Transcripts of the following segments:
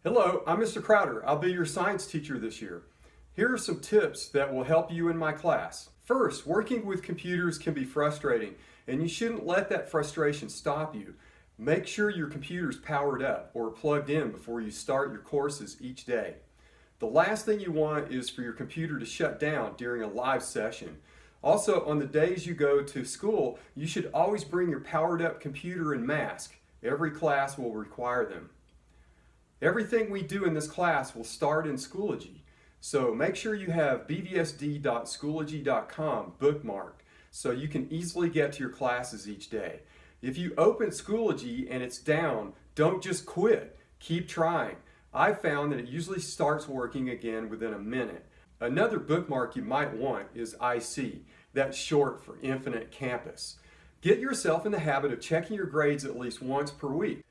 Hello, I'm Mr. Crowder. I'll be your science teacher this year. Here are some tips that will help you in my class. First, working with computers can be frustrating, and you shouldn't let that frustration stop you. Make sure your computer's powered up or plugged in before you start your courses each day. The last thing you want is for your computer to shut down during a live session. Also, on the days you go to school, you should always bring your powered up computer and mask. Every class will require them. Everything we do in this class will start in Schoology, so make sure you have bvsd.schoology.com bookmarked so you can easily get to your classes each day. If you open Schoology and it's down, don't just quit. Keep trying. I've found that it usually starts working again within a minute. Another bookmark you might want is IC. That's short for Infinite Campus. Get yourself in the habit of checking your grades at least once per week.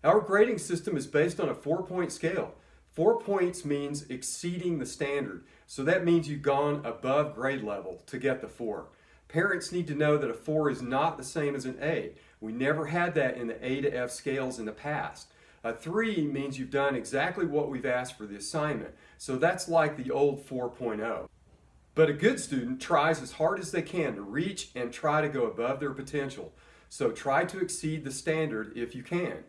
Our grading system is based on a 4-point scale. 4 points means exceeding the standard, so that means you've gone above grade level to get the 4. Parents need to know that a 4 is not the same as an A. We never had that in the A to F scales in the past. A 3 means you've done exactly what we've asked for the assignment, so that's like the old 4.0. But a good student tries as hard as they can to reach and try to go above their potential, so try to exceed the standard if you can.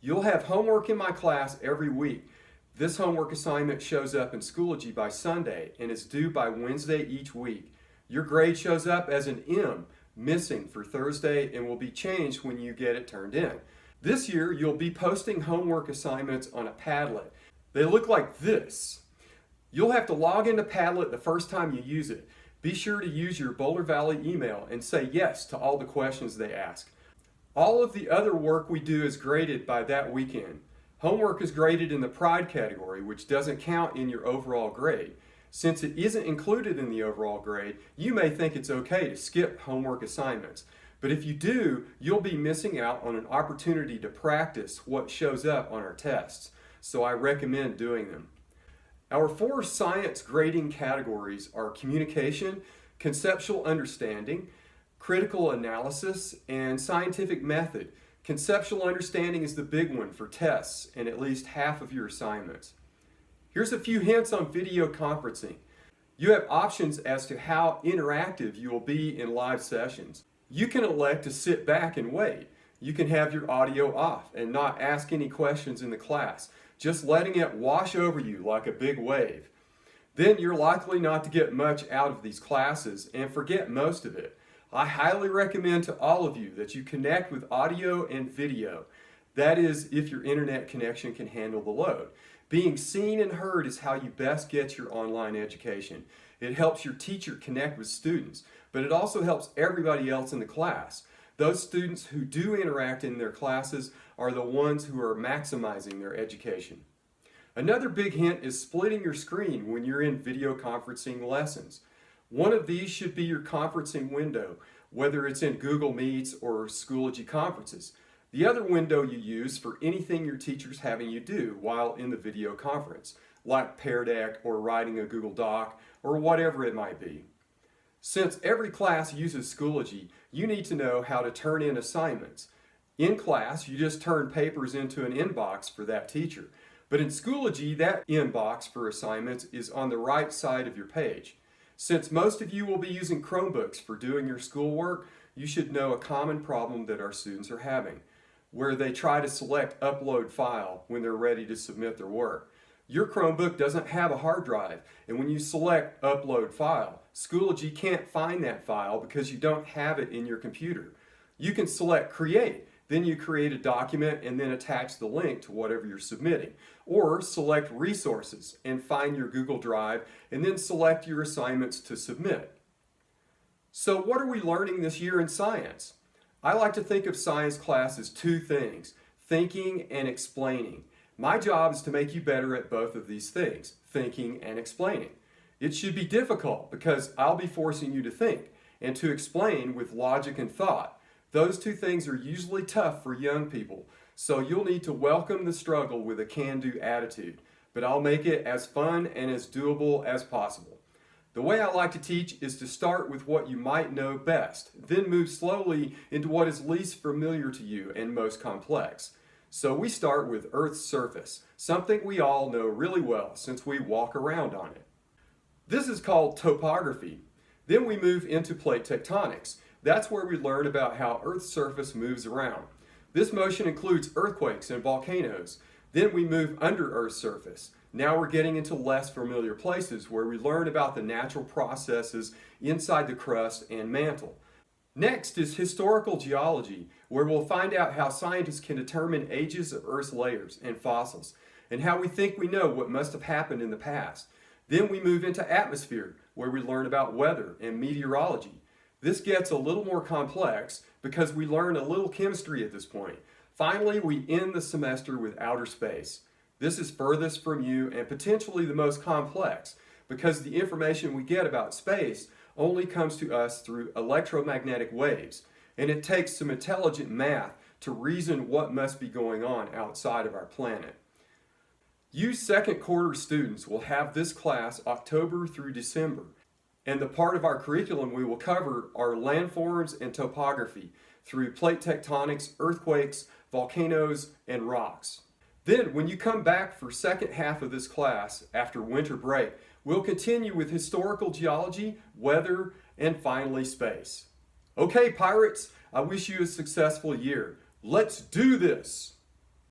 You'll have homework in my class every week. This homework assignment shows up in Schoology by Sunday and is due by Wednesday each week. Your grade shows up as an M, missing for Thursday, and will be changed when you get it turned in. This year, you'll be posting homework assignments on a Padlet. They look like this. You'll have to log into Padlet the first time you use it. Be sure to use your Boulder Valley email and say yes to all the questions they ask. All of the other work we do is graded by that weekend. Homework is graded in the Pride category, which doesn't count in your overall grade. Since it isn't included in the overall grade, you may think it's okay to skip homework assignments. But if you do, you'll be missing out on an opportunity to practice what shows up on our tests. So I recommend doing them. Our 4 science grading categories are communication, conceptual understanding, critical analysis, and scientific method. Conceptual understanding is the big one for tests and at least half of your assignments. Here's a few hints on video conferencing. You have options as to how interactive you will be in live sessions. You can elect to sit back and wait. You can have your audio off and not ask any questions in the class, just letting it wash over you like a big wave. Then you're likely not to get much out of these classes and forget most of it. I highly recommend to all of you that you connect with audio and video. That is, if your internet connection can handle the load. Being seen and heard is how you best get your online education. It helps your teacher connect with students, but it also helps everybody else in the class. Those students who do interact in their classes are the ones who are maximizing their education. Another big hint is splitting your screen when you're in video conferencing lessons. One of these should be your conferencing window, whether it's in Google Meets or Schoology conferences. The other window you use for anything your teacher's having you do while in the video conference, like Pear Deck or writing a Google Doc or whatever it might be. Since every class uses Schoology, you need to know how to turn in assignments. In class, you just turn papers into an inbox for that teacher. But in Schoology, that inbox for assignments is on the right side of your page. Since most of you will be using Chromebooks for doing your schoolwork, you should know a common problem that our students are having, where they try to select Upload File when they're ready to submit their work. Your Chromebook doesn't have a hard drive, and when you select Upload File, Schoology can't find that file because you don't have it in your computer. You can select Create. Then you create a document and then attach the link to whatever you're submitting. Or select Resources and find your Google Drive and then select your assignments to submit. So what are we learning this year in science? I like to think of science class as 2 things, thinking and explaining. My job is to make you better at both of these things, thinking and explaining. It should be difficult because I'll be forcing you to think and to explain with logic and thought. Those 2 things are usually tough for young people, so you'll need to welcome the struggle with a can-do attitude, but I'll make it as fun and as doable as possible. The way I like to teach is to start with what you might know best, then move slowly into what is least familiar to you and most complex. So we start with Earth's surface, something we all know really well since we walk around on it. This is called topography. Then we move into plate tectonics. That's where we learn about how Earth's surface moves around. This motion includes earthquakes and volcanoes. Then we move under Earth's surface. Now we're getting into less familiar places where we learn about the natural processes inside the crust and mantle. Next is historical geology, where we'll find out how scientists can determine ages of Earth's layers and fossils, and how we think we know what must have happened in the past. Then we move into atmosphere, where we learn about weather and meteorology. This gets a little more complex because we learn a little chemistry at this point. Finally, we end the semester with outer space. This is furthest from you and potentially the most complex because the information we get about space only comes to us through electromagnetic waves, and it takes some intelligent math to reason what must be going on outside of our planet. You second quarter students will have this class October through December, and the part of our curriculum we will cover are landforms and topography through plate tectonics, earthquakes, volcanoes, and rocks. Then, when you come back for second half of this class after winter break, we'll continue with historical geology, weather, and finally space. Okay, pirates, I wish you a successful year. Let's do this!